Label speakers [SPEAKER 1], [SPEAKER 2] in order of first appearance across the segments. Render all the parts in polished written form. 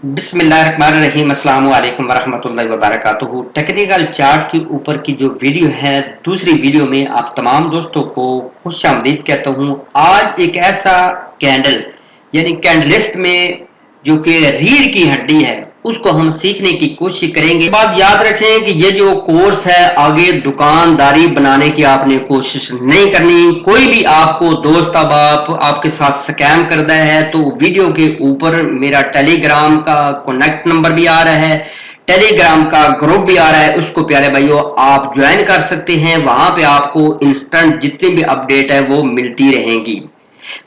[SPEAKER 1] बिस्मिल्लाहिर्रहमानिर्रहीम अस्सलाम वालेकुम वरहमतुल्लाहि वबरकातुहू। टेक्निकल चार्ट के ऊपर की जो वीडियो है, दूसरी वीडियो में आप तमाम दोस्तों को खुशामदीद कहता हूँ। आज एक ऐसा कैंडल यानी कैंडलिस्ट में जो कि रीढ़ की हड्डी है उसको हम सीखने की कोशिश करेंगे। बात याद रखें कि ये जो कोर्स है आगे दुकानदारी बनाने की आपने कोशिश नहीं करनी। कोई भी आपको दोस्त अब आपके साथ स्कैम करता है तो वीडियो के ऊपर मेरा टेलीग्राम का कनेक्ट नंबर भी आ रहा है, टेलीग्राम का ग्रुप भी आ रहा है, उसको प्यारे भाइयों आप ज्वाइन कर सकते हैं। वहां पे आपको इंस्टेंट जितनी भी अपडेट है वो मिलती रहेंगी।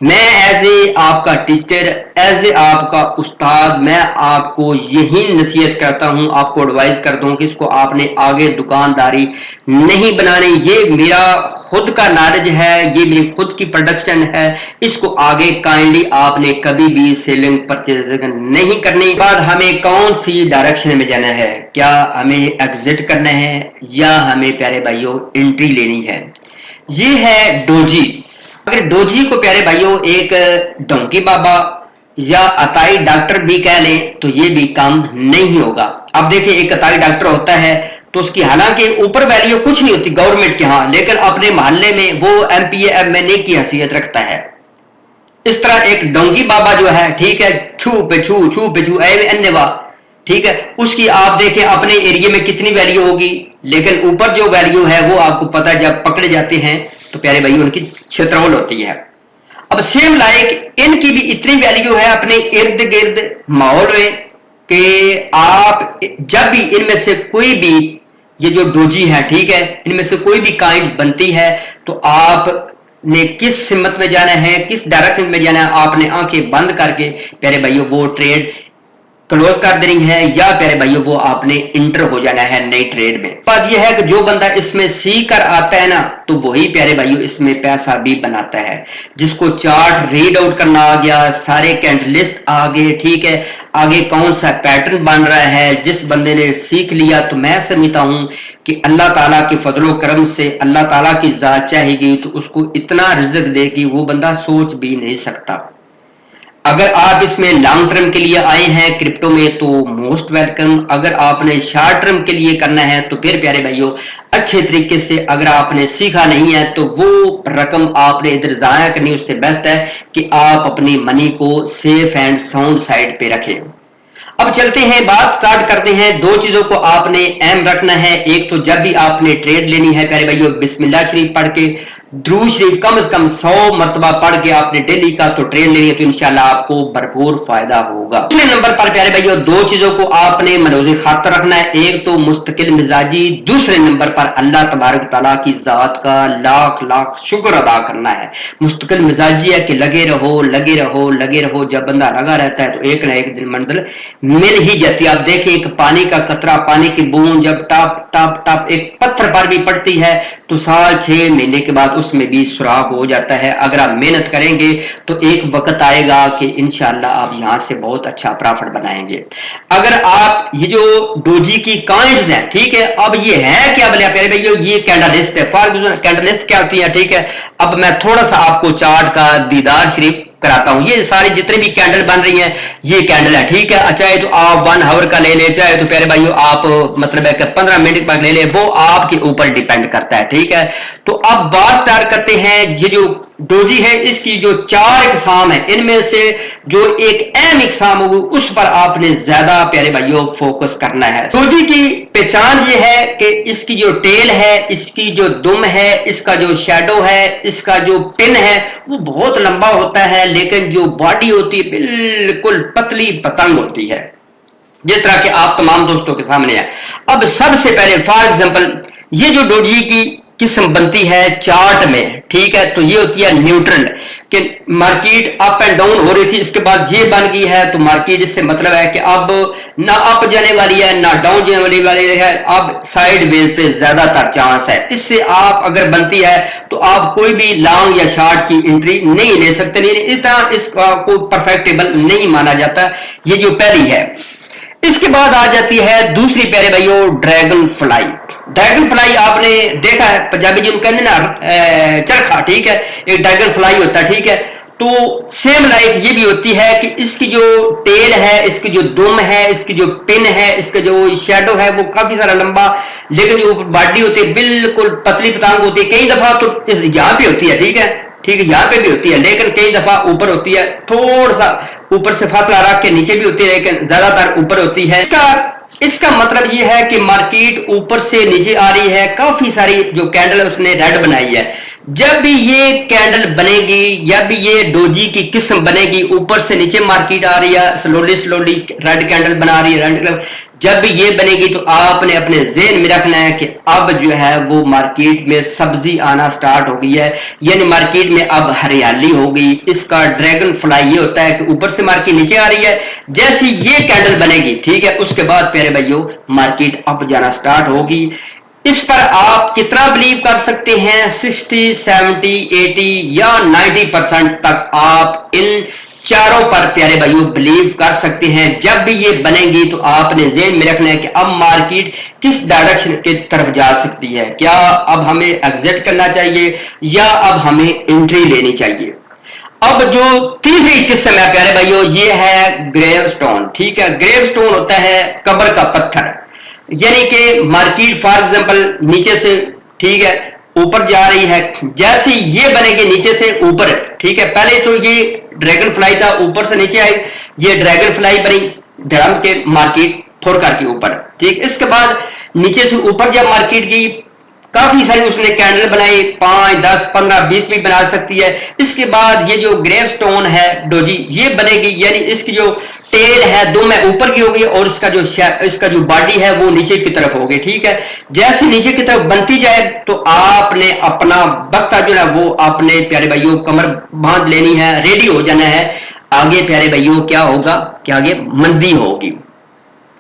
[SPEAKER 1] मैं एज ए आपका टीचर, एज ए आपका उस्ताद, मैं आपको यही नसीहत करता हूं, आपको एडवाइस करता हूं कि इसको आपने आगे दुकानदारी नहीं बनानी। ये मेरा खुद का नॉलेज है, ये मेरी खुद की प्रोडक्शन है, इसको आगे काइंडली आपने कभी भी सेलिंग परचेजिंग नहीं करनी। बाद हमें कौन सी डायरेक्शन में जाना है, क्या हमें एग्जिट करना है या हमें प्यारे भाइयों एंट्री लेनी है। ये है डोजी। अगर डोजी को प्यारे भाइयों एक डोंकी बाबा या अताई डॉक्टर भी कह लें तो ये भी काम नहीं होगा। अब देखिए एक अताई डॉक्टर होता है तो उसकी हालांकि ऊपर वैल्यू कुछ नहीं होती गवर्नमेंट के यहाँ, लेकिन अपने मोहल्ले में वो एमपीए एमएनए की हैसियत रखता है। इस तरह एक डोंकी बाबा जो है, ठीक है, छू पे छू, छू पे छू, अन्यवा, ठीक है, उसकी आप देखें अपने एरिया में कितनी वैल्यू होगी, लेकिन ऊपर जो वैल्यू है वो आपको पता है जब पकड़े जाते हैं तो प्यारे भाई उनकी क्षेत्रफल होती है। अब सेम लाइक इनकी भी इतनी वैल्यू है अपने इर्द गिर्द माहौल में कि आप जब भी इनमें से कोई भी ये जो डोजी है, ठीक है, इनमें से कोई भी काइंड बनती है तो आप ने किस सिमत में जाना है, किस डायरेक्शन में जाना है, आपने आंखें बंद करके प्यारे भाइयों वो ट्रेड क्लोज कर देनी है या प्यारे भाइयों वो आपने इंटर हो जाना है नई ट्रेड में। बात यह है कि जो बंदा इसमें सीख कर आता है ना तो वही प्यारे भाइयों इसमें पैसा भी बनाता है। जिसको चार्ट रीड आउट करना आ गया, सारे कैंडलिस्ट आ गए, ठीक है, आगे कौन सा पैटर्न बन रहा है, जिस बंदे ने सीख लिया तो मैं समझता हूं कि अल्लाह ताला के फजलो करम से अल्लाह ताला की जात चाहेगी तो उसको इतना रिज़्क दे कि वो बंदा सोच भी नहीं सकता। अगर आप इसमें लॉन्ग टर्म के लिए आए हैं क्रिप्टो में तो मोस्ट वेलकम। अगर आपने शॉर्ट टर्म के लिए करना है तो फिर प्यारे भाइयों अच्छे तरीके से अगर आपने सीखा नहीं है तो वो रकम आपने इधर जाया करनी, उससे बेस्ट है कि आप अपनी मनी को सेफ एंड साउंड साइड पे रखें। अब चलते हैं, बात स्टार्ट करते हैं। दो चीजों को आपने अहम रखना है। एक तो जब भी आपने ट्रेड लेनी है प्यारे भाइयों बिस्मिल्लाह शरीफ पढ़ के, दुरूद शरीफ कम से कम 100 मरतबा पढ़ के आपने डेली का तो ट्रेड लेनी है तो इंशाल्लाह आपको भरपूर फायदा होगा। दूसरे नंबर पर प्यारे भाइयों दो चीजों को आपने मनोज़े खातर रखना है। एक तो मुस्तकिल मिजाजी, दूसरे नंबर पर अल्लाह तबारक तआला की जात का लाख लाख शुक्र अदा करना है। मुस्तकिल मिजाजी है कि लगे रहो लगे रहो लगे रहो, जब बंदा लगा रहता है तो एक ना एक दिन मंजिल मिल ही जाती है। आप देखें एक पानी का कतरा, पानी की बूंद जब टप टप टप एक पत्थर पर भी पड़ती है तो साल 6 महीने के बाद उसमें भी सुराख हो जाता है। अगर आप मेहनत करेंगे तो एक वक्त आएगा कि इंशाल्लाह आप यहां से बहुत अच्छा प्रॉफिट बनाएंगे। अगर आप ये जो डोजी की कॉइन्स हैं, ठीक है, अब ये है क्या बोले प्यारे भाइयों, ये कैंडलिस्ट है। फॉर कैंडलिस्ट क्या होती है, ठीक है। अब मैं थोड़ा सा आपको चार्ट का दीदार शरीफ कराता हूं। ये सारी जितने भी कैंडल बन रही हैं ये कैंडल है, ठीक है। चाहे तो आप 1 आवर का ले ले, चाहे तो प्यारे भाइयों आप मतलब है कि 15 मिनट पर ले ले, वो आपके ऊपर डिपेंड करता है, ठीक है। तो अब बात स्टार्ट करते हैं। ये जो डोजी है इसकी जो 4 इकसाम है, इनमें से जो एक अहम इकसाम होगी उस पर आपने ज्यादा प्यारे भाइयों फोकस करना है। डोजी की पहचान ये है कि इसकी जो टेल है, इसकी जो दुम है, इसका जो शैडो है, इसका जो पिन है वो बहुत लंबा होता है, लेकिन जो बॉडी होती है बिल्कुल पतली पतंग होती है, जिस तरह के आप तमाम दोस्तों के सामने है। अब सबसे पहले फॉर एग्जांपल ये जो डोजी की किस्म बनती है चार्ट में, ठीक है, तो ये होती है न्यूट्रल कि मार्केट अप एंड डाउन हो रही थी, इसके बाद ये बन गई है तो मार्केट इससे मतलब है कि अब ना अप जाने वाली है ना डाउन जाने वाली है, अब साइड वेज पे ज्यादातर चांस है। इससे आप अगर बनती है तो आप कोई भी लॉन्ग या शॉर्ट की एंट्री नहीं ले सकते, नहीं इस तरह इसको परफेक्टेबल नहीं माना जाता। ये जो पहली है। इसके बाद आ जाती है दूसरी प्यारे भाइयों ड्रैगन फ्लाई। ड्रैगन फ्लाई आपने देखा है, पंजाबी जिनको कहते ना चरखा, ठीक है, एक ड्रैगन फ्लाई होता है, ठीक है। तो सेम लाइक ये भी होती है कि इसकी जो टेल है, इसकी जो दुम है, इसकी जो पिन है, इसका जो शेडो है वो काफी सारा लंबा, लेकिन जो बॉडी होती है बिल्कुल पतली पतंग होती है। कई दफा तो यहाँ पे होती है, ठीक है, यहाँ पे भी होती है, लेकिन कई दफा ऊपर होती है, थोड़ा सा ऊपर से फासला रख के नीचे भी होती है, लेकिन ज्यादातर ऊपर होती है। इसका मतलब ये है कि मार्केट ऊपर से नीचे आ रही है। काफी सारी जो कैंडल है उसने रेड बनाई है। जब भी ये कैंडल बनेगी, जब भी ये डोजी की किस्म बनेगी, ऊपर से नीचे मार्केट आ रही है, स्लोली स्लोली रेड कैंडल बना रही है, रेड कैंडल जब भी ये बनेगी तो आपने अपने ज़हन में रखना है कि अब जो है वो मार्केट में सब्जी आना स्टार्ट हो गई है, यानी मार्केट में अब हरियाली हो गई। इसका ड्रैगन फ्लाई ये होता है कि ऊपर से मार्केट नीचे आ रही है। जैसी ये कैंडल बनेगी, ठीक है, उसके बाद प्यारे भाइयों मार्केट अप जाना स्टार्ट होगी। इस पर आप कितना बिलीव कर सकते हैं? 60, 70, 80 या 90% तक आप इन चारों पर प्यारे भाइयों बिलीव कर सकते हैं। जब भी ये बनेंगी तो आपने ज़हन में रखना है कि अब मार्केट किस डायरेक्शन की तरफ जा सकती है। क्या अब हमें एग्जिट करना चाहिए या अब हमें एंट्री लेनी चाहिए? अब जो तीसरी किस्म है प्यारे भाइयों, ये है ग्रेव स्टोन। ठीक है, ग्रेव स्टोन होता है कब्र का पत्थर, यानी कि मार्केट फॉर एग्जांपल नीचे से, ठीक है, ऊपर जा रही है। जैसे ये बनेगी नीचे से ऊपर, ठीक है, पहले तो ये ड्रैगन फ्लाई था, ऊपर से नीचे आई, ये ड्रैगन फ्लाई बनी धड़म के मार्केट फोड़ करके ऊपर, ठीक। इसके बाद नीचे से ऊपर जब मार्केट गई, काफी सारी उसने कैंडल बनाई, 5, 10, 15, 20 भी बना सकती है। इसके बाद ये जो ग्रेव स्टोन है डोजी, ये बनेगी, यानी इसकी जो टेल है दो में ऊपर की होगी और इसका जो बॉडी है वो नीचे की तरफ होगी, ठीक है। जैसे नीचे की तरफ बनती जाए तो आपने अपना बस्ता जो है वो आपने प्यारे भाइयों कमर बांध लेनी है, रेडी हो जाना है। आगे प्यारे भाइयों क्या होगा कि आगे मंदी होगी।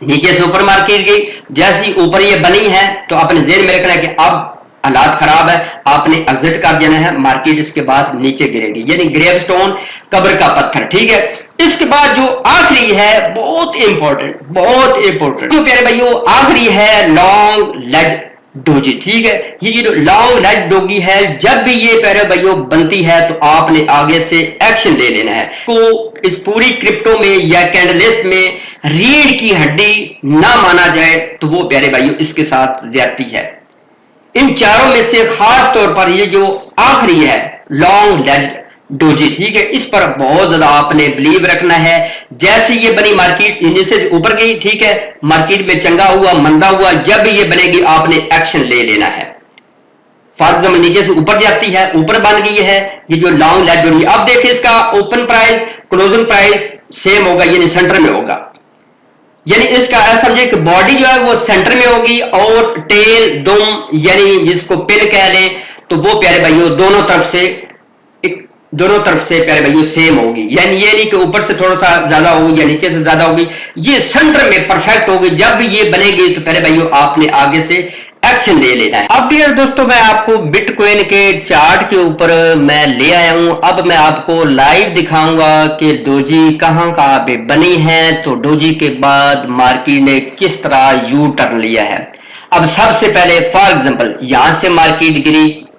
[SPEAKER 1] नीचे से ऊपर मार्केट गई, जैसी ऊपर ये बनी है तो अपने ज़हन में रखना है कि अब हालात खराब है, आपने एग्जिट कर देना है। मार्केट इसके बाद नीचे गिरेगी, यानी ग्रेव स्टोन कब्र का पत्थर, ठीक है। इसके बाद जो आखिरी है बहुत इंपॉर्टेंट जो प्यारे भाइयों आखिरी है लॉन्ग लेग डोजी, ठीक है। ये जो लॉन्ग लेग डोगी है, जब भी ये प्यारे भाइयों बनती है तो आपने आगे से एक्शन ले लेना है। तो इस पूरी क्रिप्टो में या कैंडलिस्ट में रीढ़ की हड्डी ना माना जाए तो वो प्यारे भाइयों इसके साथ ज्यादती है। इन चारों में से खास तौर पर ये जो आखिरी है लॉन्ग लेग डोजी, ठीक है, इस पर बहुत ज्यादा आपने बिलीव रखना है। जैसे ये बनी मार्केट नीचे से ऊपर गई, ठीक है, मार्केट में चंगा हुआ मंदा हुआ, जब भी ये बनेगी आपने एक्शन ले लेना है। फॉर एग्जाम्पल नीचे से ऊपर जाती है, ऊपर बन गई है ये जो लॉन्ग लेग डोजी। अब देखिए इसका open price closing price same होगा, यानी सेंटर में होगा, यानी इसका ऐसा समझे कि बॉडी जो है वो सेंटर में होगी और टेल दुम यानी जिसको पिन कह लें तो वो प्यारे भाइयों दोनों तरफ से प्यारे भाइयों सेम होगी, यानी ये नहीं कि ऊपर से थोड़ा सा ज्यादा होगी या नीचे से ज्यादा होगी, ये सेंटर में परफेक्ट होगी। जब भी ये बनेगी तो प्यारे भाइयों आपने आगे से एक्शन ले लेना है। अब डियर दोस्तों मैं आपको बिटकॉइन के चार्ट के ऊपर मैं ले आया हूं। अब मैं आपको लाइव दिखाऊंगा कि डोजी कहां पे बनी है, तो डोजी के बाद मार्केट ने किस तरह यू टर्न लिया है। अब सबसे पहले फॉर एग्जांपल यहां से मार्केट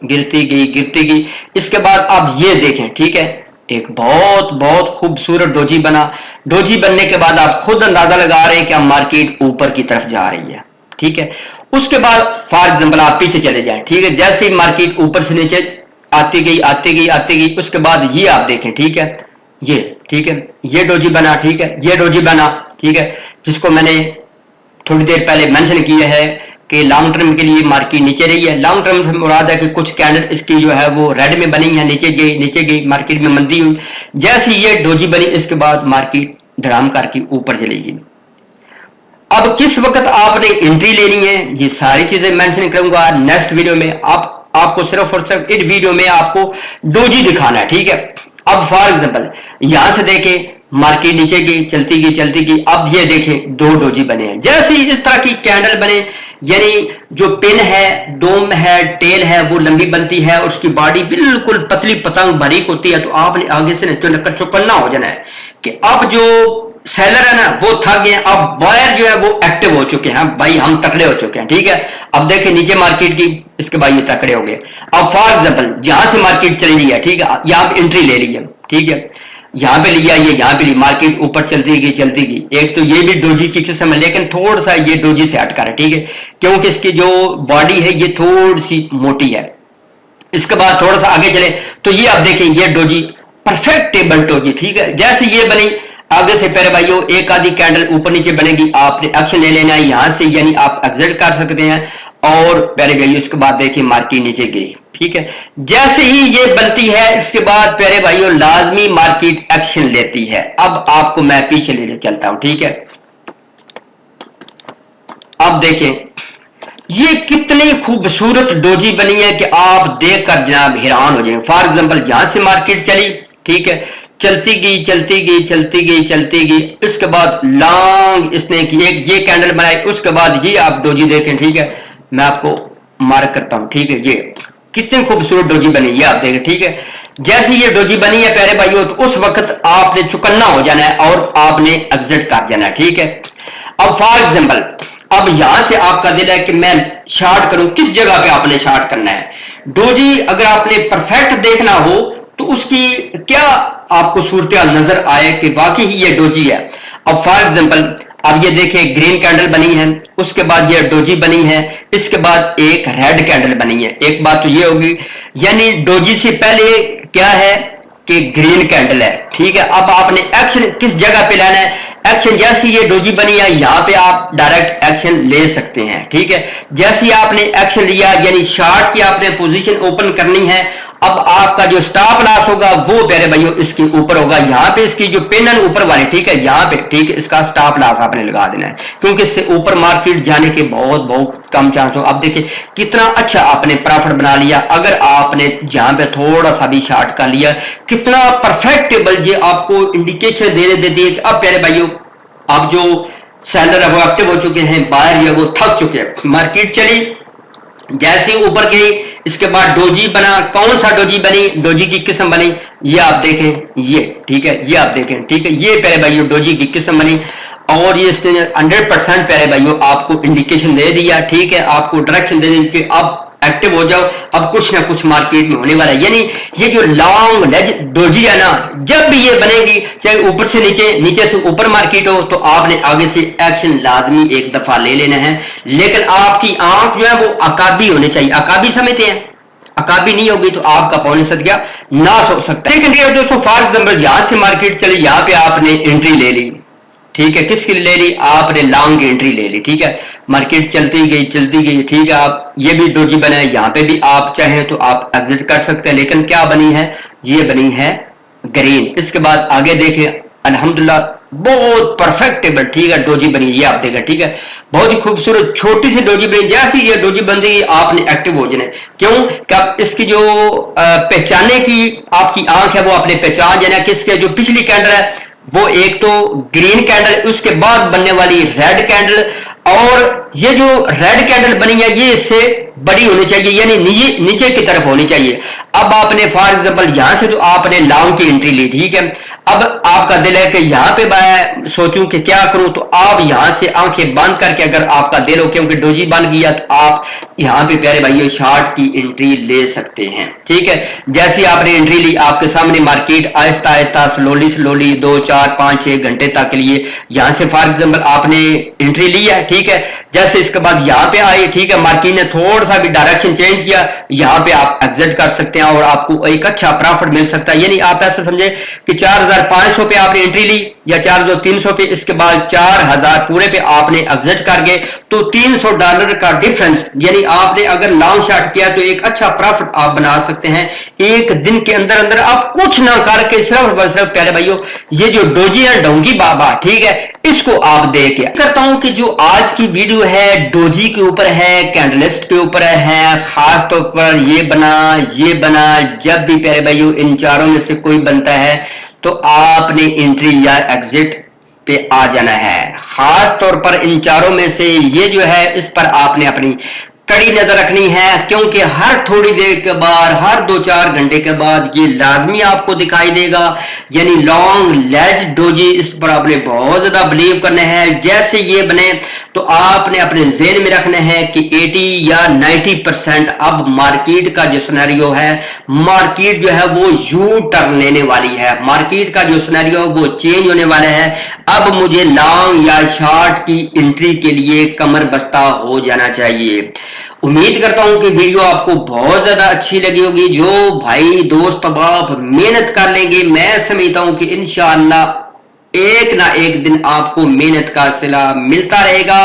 [SPEAKER 1] गिरती गई, इसके बाद अब ये देखें, ठीक है, एक बहुत खूबसूरत डोजी बना। डोजी बनने के बाद आप खुद अंदाजा लगा रहे हैं कि अब मार्केट ऊपर की तरफ जा रही है, ठीक है। उसके बाद फॉर एग्जांपल आप पीछे चले जाएं, ठीक है, जैसे ही मार्केट ऊपर से नीचे आती गई, उसके बाद ये आप देखें, ठीक है, ये, ठीक है, ये डोजी बना, ठीक है, ये डोजी बना, ठीक है, जिसको मैंने थोड़ी देर पहले मेंशन किया है कि लॉन्ग टर्म के लिए मार्केट नीचे रही है। लॉन्ग टर्म से मुराद है कि कुछ कैंडल इसकी जो है वो रेड में बनी है, नीचे गई मार्केट में मंदी हुई। जैसे ये डोजी बनी इसके बाद मार्केट धड़ाम करके ऊपर चली गई। अब किस वक्त आपने एंट्री लेनी है ये सारी चीजें मेंशन करूंगा नेक्स्ट वीडियो में। आपको सिर्फ और सिर्फ इस वीडियो में आपको डोजी दिखाना है, ठीक है। अब फॉर एग्जांपल यहां से देखें मार्केट नीचे गई, चलती गई, अब ये देखें दो डोजी बने हैं। जैसे इस तरह की कैंडल बने, यानी जो पिन है, डोम है, टेल है वो लंबी बनती है और उसकी बॉडी बिल्कुल पतली पतंग बारीक होती है, तो आपने आगे से चौकन्ना हो जाना है कि अब जो सेलर है ना वो थक गए, अब बायर जो है वो एक्टिव हो चुके हैं, भाई हम तकड़े हो चुके हैं, ठीक है। अब देखें नीचे मार्केट की, इसके भाई ये तकड़े हो गए। अब फॉर एग्जांपल यहां से मार्केट चली गई है, ठीक है, यहां एंट्री ले ली है, ठीक है, यहाँ पे लिया, ये यहाँ पे ली, मार्केट ऊपर चलती गई। एक तो ये भी डोजी की किस्म है, लेकिन थोड़ा सा ये डोजी से हटकर है, ठीक है, क्योंकि इसकी जो बॉडी है ये थोड़ी सी मोटी है। इसके बाद थोड़ा सा आगे चले तो ये आप देखें, ये डोजी परफेक्ट टेबल डोजी, ठीक है। जैसे ये बनी, आगे से प्यारे भाइयों एक आधी कैंडल ऊपर नीचे बनेगी, आपने एक्शन ले लेना है यहां से, यानी आप एग्जिट कर सकते हैं। और प्यारे भाइयों इसके बाद देखिए मार्केट नीचे गिरी, ठीक है। जैसे ही ये बनती है इसके बाद प्यारे भाइयों लाजमी मार्केट एक्शन लेती है। अब आपको मैं पीछे ले चलता हूं, ठीक है। अब देखें ये कितनी खूबसूरत डोजी बनी है कि आप देखकर जनाब हैरान हो जाएंगे। फॉर एग्जांपल यहां से मार्केट चली, ठीक है, चलती गई, इसके बाद लॉन्ग इसने एक ये कैंडल बनाई, उसके बाद ये आप डोजी देखें, ठीक है, मैं आपको मार्क करता हूं, ठीक है। ये कितनी खूबसूरत डोजी बनी, ये आप देखें, ठीक है। जैसे ये डोजी बनी है प्यारे भाइयों, तो उस वक्त आपने चुकन्ना हो जाना है और आपने एग्जिट कर जाना है, ठीक है। अब फॉर एग्जांपल अब यहां से आपका दिल है कि मैं शार्ट करूं, किस जगह पे आपने शार्ट करना है। डोजी अगर आपने परफेक्ट देखना हो तो उसकी क्या आपको सूरत नजर आए कि वाकई ही ये डोजी है। अब फॉर एग्जांपल अब ये देखें ग्रीन कैंडल बनी है, उसके बाद ये डोजी बनी है, इसके बाद एक रेड कैंडल बनी है। एक बात तो ये होगी, यानी डोजी से पहले क्या है कि ग्रीन कैंडल है, ठीक है। अब आपने एक्शन किस जगह पे लेना है, एक्शन जैसी ये डोजी बनी है यहां पे आप डायरेक्ट एक्शन ले सकते हैं, ठीक है। जैसे आपने एक्शन लिया यानी शॉर्ट की आपने पोजीशन ओपन करनी है, अब आपका जो स्टॉप लॉस होगा वो प्यारे भाइयों इसके ऊपर होगा, यहाँ पे इसकी जो पिन है ऊपर वाले, ठीक है, यहाँ पे, ठीक है, इसका स्टॉप लॉस आपने लगा देना है, क्योंकि इससे ऊपर मार्केट जाने के बहुत कम चांस हो। अब देखिए कितना अच्छा आपने प्रॉफिट बना लिया, अगर आपने जहां पे थोड़ा सा भी शॉर्ट कर लिया, कितना परफेक्ट टेबल ये आपको इंडिकेशन दे देती है कि अब प्यारे भाइयों अब जो सेलर है वो एक्टिव हो चुके हैं, बायर जो है वो थक चुके हैं। मार्केट चली, जैसे ऊपर गई, इसके बाद डोजी बना, कौन सा डोजी बनी, डोजी की किस्म बनी, ये आप देखें, ये ठीक है, ये आप देखें, ठीक है, ये प्यारे भाइयों डोजी की किस्म बनी और ये इसने 100% प्यारे भाइयों आपको इंडिकेशन दे दिया, ठीक है, आपको डायरेक्शन दे दी कि अब एक्टिव हो जाओ, अब कुछ ना कुछ मार्केट में होने वाला है। यानी ये जो लॉन्ग लेज डोजी है ना, जब भी ये बनेगी, चाहे ऊपर से नीचे, नीचे से ऊपर मार्केट हो, तो आपने आगे से एक्शन लाजमी एक दफा ले लेना है। लेकिन आपकी आंख जो है वो अकाबी होनी चाहिए। अकाबी समझते हैं, अकाबी नहीं होगी तो आपका पौने सदका नाश हो सकता है। लेकिन दोस्तों फॉर एग्जाम्पल यहां से मार्केट चली, यहां पे आपने एंट्री ले ली, ठीक है, किसकी ले ली, आपने लॉन्ग एंट्री ले ली, ठीक है। मार्केट चलती गई, ठीक है। आप ये भी डोजी बना है, यहाँ पे भी आप चाहें तो आप एग्जिट कर सकते हैं, लेकिन क्या बनी है, ये बनी है ग्रीन। इसके बाद आगे देखें, अल्हम्दुलिल्लाह बहुत परफेक्ट टेबल, ठीक है, डोजी बनी, ये आप देखें, ठीक है, बहुत ही खूबसूरत छोटी सी डोजी बनी। जैसी ये डोजी बन गई आपने एक्टिव हो जाना है, क्यों कि आप इसकी जो पहचाने की आपकी आंख है वो आपने पहचान जाना, किसके जो पिछली कैंडल है वो एक तो ग्रीन कैंडल, उसके बाद बनने वाली रेड कैंडल, और ये जो रेड कैंडल बनी है ये इससे बड़ी होनी चाहिए, यानी नीचे की तरफ होनी चाहिए। अब आपने फॉर एग्जांपल यहां से तो आपने लॉन्ग की एंट्री ली, ठीक है। अब आपका दिल है कि यहां पे मैं सोचूं कि क्या करूं, तो आप यहां से आंखें बंद करके अगर आपका दिल हो, क्योंकि डोजी बन गया, तो आप यहां पे प्यारे भाइयों शॉर्ट की एंट्री ले सकते हैं, ठीक है। जैसे आपने एंट्री ली, आपके सामने मार्केट आहिस्ता आहिस्ता स्लोली 2 4 5 6 घंटे तक के लिए यहां से फॉर एग्जांपल आपने एंट्री ली है, ठीक है। जैसे इसके बाद यहां पे आई, ठीक है, मार्केट ने थोड़ा सा भी डायरेक्शन चेंज किया, यहां पे आप एग्जिट कर सकते हैं और आपको एक अच्छा प्रॉफिट मिल सकता है। यानी आप ऐसा समझे कि 4500 पे आपने एंट्री ली या 4300 पे, इसके बाद 4000 पूरे पे आपने एग्जिट कर गए, तो $300 का डिफरेंस, यानी आपने अगर लॉन्ग शॉट किया तो एक अच्छा प्रॉफिट आप बना सकते हैं एक दिन के अंदर अंदर, आप कुछ ना करके सिर्फ प्यारे भाइयों ये जो डोजी है डोंगी बाबा, ठीक है, इसको आप देख करता हूं कि जो आज की वीडियो है डोजी के ऊपर है, कैंडलिस्ट के ऊपर है, खास तौर पर ये बना। जब भी प्यारे भाइयों इन चारों में से कोई बनता है तो आपने एंट्री या एग्जिट पे आ जाना है। खास तौर पर इन चारों में से ये जो है इस पर आपने अपनी कड़ी नजर रखनी है, क्योंकि हर थोड़ी देर के बाद, हर 2-4 घंटे के बाद ये लाजमी आपको दिखाई देगा। यानी लॉन्ग लेज डोजी, इस पर आपने बहुत ज्यादा बिलीव करना है। जैसे ये बने تو آپ نے اپنے ذہن میں رکھنا ہے کہ 80 یا 90% اب مارکیٹ کا جو سینیریو ہے، مارکیٹ جو ہے وہ یو ٹرن لینے والی ہے، مارکیٹ کا جو سینیریو وہ چینج ہونے والا ہے۔ اب مجھے لانگ یا شارٹ کی انٹری کے لیے کمر بستہ ہو جانا چاہیے۔ امید کرتا ہوں کہ ویڈیو آپ کو بہت زیادہ اچھی لگی ہوگی۔ جو بھائی دوست آپ محنت کر لیں گے، میں سمجھتا ہوں کہ انشاءاللہ ایک نہ ایک دن آپ کو محنت کا صلہ ملتا رہے گا۔